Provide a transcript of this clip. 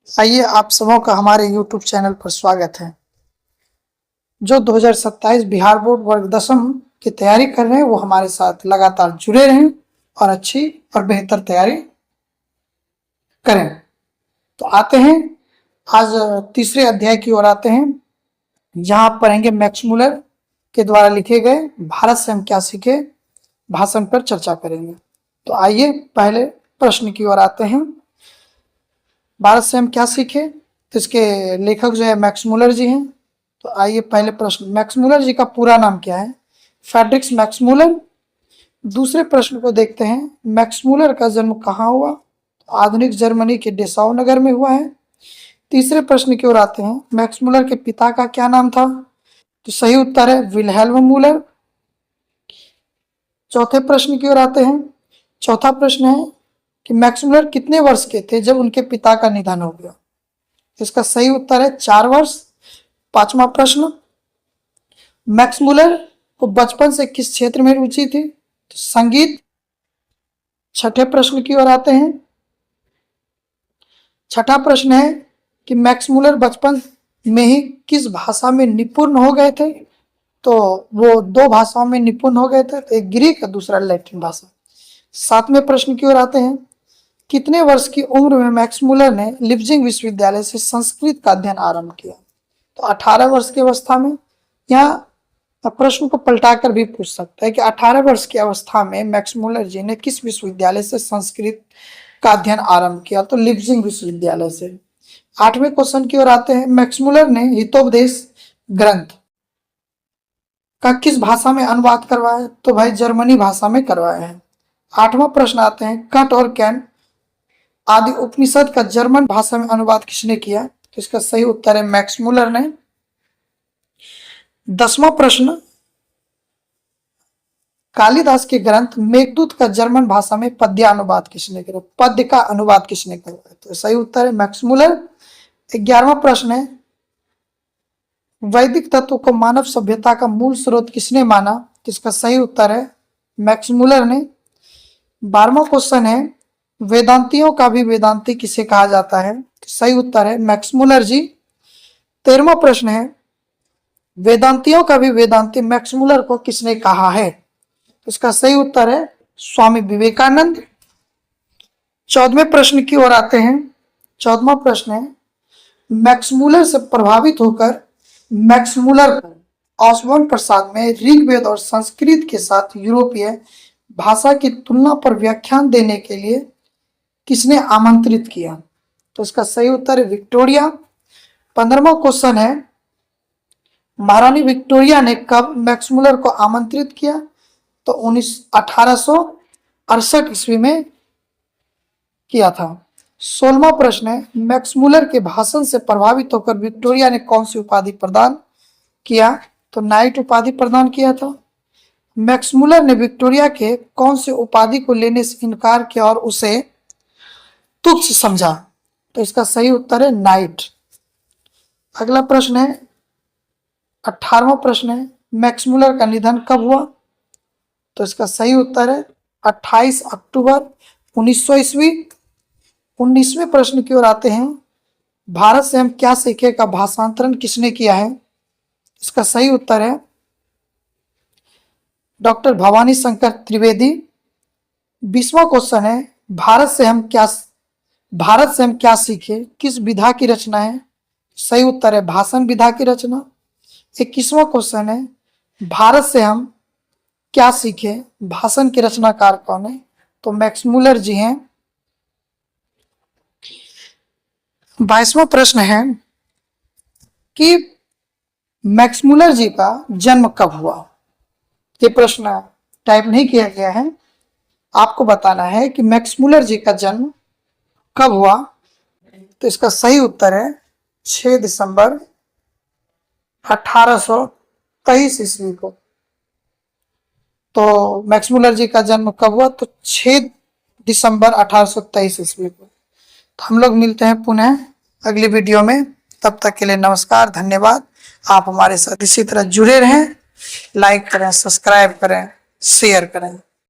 आइए आप सबों का हमारे YouTube चैनल पर स्वागत है। जो 2027 बिहार बोर्ड वर्ग 10वीं की तैयारी कर रहे हैं वो हमारे साथ लगातार जुड़े रहें और अच्छी और बेहतर तैयारी करें। तो आते हैं आज तीसरे अध्याय की ओर आते हैं, जहां आप पढ़ेंगे मैक्स मुलर के द्वारा लिखे गए भारत से हम क्या सीखे भाषण पर चर्चा करेंगे। तो आइए पहले प्रश्न की ओर आते हैं। भारत से हम क्या सीखे, तो इसके लेखक जो है मैक्स मुलर जी हैं। तो आइए पहले प्रश्न, मैक्स मुलर जी का पूरा नाम क्या है? Frederick Max Muller. दूसरे प्रश्न को देखते हैं, मैक्स मुलर का जन्म कहाँ हुआ? तो आधुनिक जर्मनी के डेसाउ नगर में हुआ है। तीसरे प्रश्न की ओर आते हैं, मैक्स मुलर के पिता का क्या नाम था? तो सही उत्तर है विल्हेल्म मुलर। चौथे प्रश्न की ओर आते हैं। चौथा प्रश्न है कि मैक्स मुलर कितने वर्ष के थे जब उनके पिता का निधन हो गया? इसका सही उत्तर है 4 वर्ष। पांचवा प्रश्न, मैक्स मुलर को बचपन से किस क्षेत्र में रुचि थी? तो संगीत। छठे प्रश्न की ओर आते हैं। छठा प्रश्न है कि मैक्स मुलर बचपन में ही किस भाषा में निपुण हो गए थे? तो वो 2 भाषाओं में निपुण हो गए थे, तो एक ग्रीक और दूसरा लैटिन भाषा। सातवें प्रश्न की ओर आते हैं, कितने वर्ष की उम्र में मैक्स मुलर ने लिप्जिंग विश्वविद्यालय से संस्कृत का अध्ययन आरंभ किया? तो 18 वर्ष की अवस्था में। यहाँ प्रश्न को पलटाकर भी पूछ सकता है कि 18 वर्ष की अवस्था में मैक्स मुलर जी ने किस विश्वविद्यालय से संस्कृत का अध्ययन आरंभ किया? तो लिप्जिंग विश्वविद्यालय से। 8वें क्वेश्चन की ओर आते हैं, मैक्स मुलर ने हितोपदेश ग्रंथ का किस भाषा में अनुवाद करवाया? तो भाई जर्मनी भाषा में करवाया है। 8वां प्रश्न आते हैं, कट और कैन आदि उपनिषद का जर्मन भाषा में अनुवाद किसने किया? तो इसका सही उत्तर है मैक्स मुलर ने। 10वां प्रश्न, कालिदास के ग्रंथ मेघदूत का जर्मन भाषा में पद्यानुवाद किसने किया? पद्य का अनुवाद किसने करवाया? तो सही उत्तर है मैक्स मुलर। 11वां प्रश्न है, वैदिक तत्व को मानव सभ्यता का मूल स्रोत किसने माना? तो इसका सही उत्तर है मैक्स मुलर ने। 12वां क्वेश्चन है, वेदांतियों का भी वेदांती किसे कहा जाता है? तो सही उत्तर है मैक्स मुलर जी। 13वां प्रश्न है, वेदांतियों का भी वेदांती मैक्स मुलर को किसने कहा है? तो इसका सही उत्तर है स्वामी विवेकानंद। 14वें प्रश्न की ओर आते हैं। 14वां प्रश्न है, मैक्स मुलर से प्रभावित होकर मैक्स मुलर को ऑसबर्न प्रसाद में ऋग्वेद और संस्कृत के साथ यूरोपीय भाषा की तुलना पर व्याख्यान देने के लिए किसने आमंत्रित किया? तो इसका सही उत्तर है विक्टोरिया। 15वां क्वेश्चन है, महारानी विक्टोरिया ने कब मैक्स मुलर को आमंत्रित किया? तो 1868 ईस्वी में किया था। 16वां प्रश्न है, मैक्स मुलर के भाषण से प्रभावित होकर विक्टोरिया ने कौन सी उपाधि प्रदान किया? तो नाइट उपाधि प्रदान किया था। मैक्स मुलर ने विक्टोरिया के कौन से उपाधि को लेने से इनकार किया और उसे तुच्छ समझा? तो इसका सही उत्तर है नाइट। अगला प्रश्न है, 18वां प्रश्न है, मैक्स मुलर का निधन कब हुआ? तो इसका सही उत्तर है 28 अक्टूबर 1900 ईस्वी। 19वें प्रश्न की ओर आते हैं, भारत से हम क्या सीखे का भाषांतरण किसने किया है? इसका सही उत्तर है डॉक्टर भवानी शंकर त्रिवेदी। 20वां क्वेश्चन है, भारत से हम क्या सीखे किस विधा की रचना है? सही उत्तर है भाषण विधा की रचना। 21वां क्वेश्चन है, भारत से हम क्या सीखे भाषण के रचनाकार कौन है? तो मैक्स मुलर जी हैं। 22वां प्रश्न है कि मैक्स मुलर जी का जन्म कब हुआ? ये प्रश्न टाइप नहीं किया गया है, आपको बताना है कि मैक्स मुलर जी का जन्म कब हुआ। तो इसका सही उत्तर है 6 दिसंबर 1823 ईस्वी को। तो मैक्स मुलर जी का जन्म कब हुआ? तो 6 दिसंबर 1823 ईस्वी को। तो हम लोग मिलते हैं पुनः अगली वीडियो में। तब तक के लिए नमस्कार, धन्यवाद। आप हमारे साथ इसी तरह जुड़े रहें, लाइक करें, सब्सक्राइब करें, शेयर करें।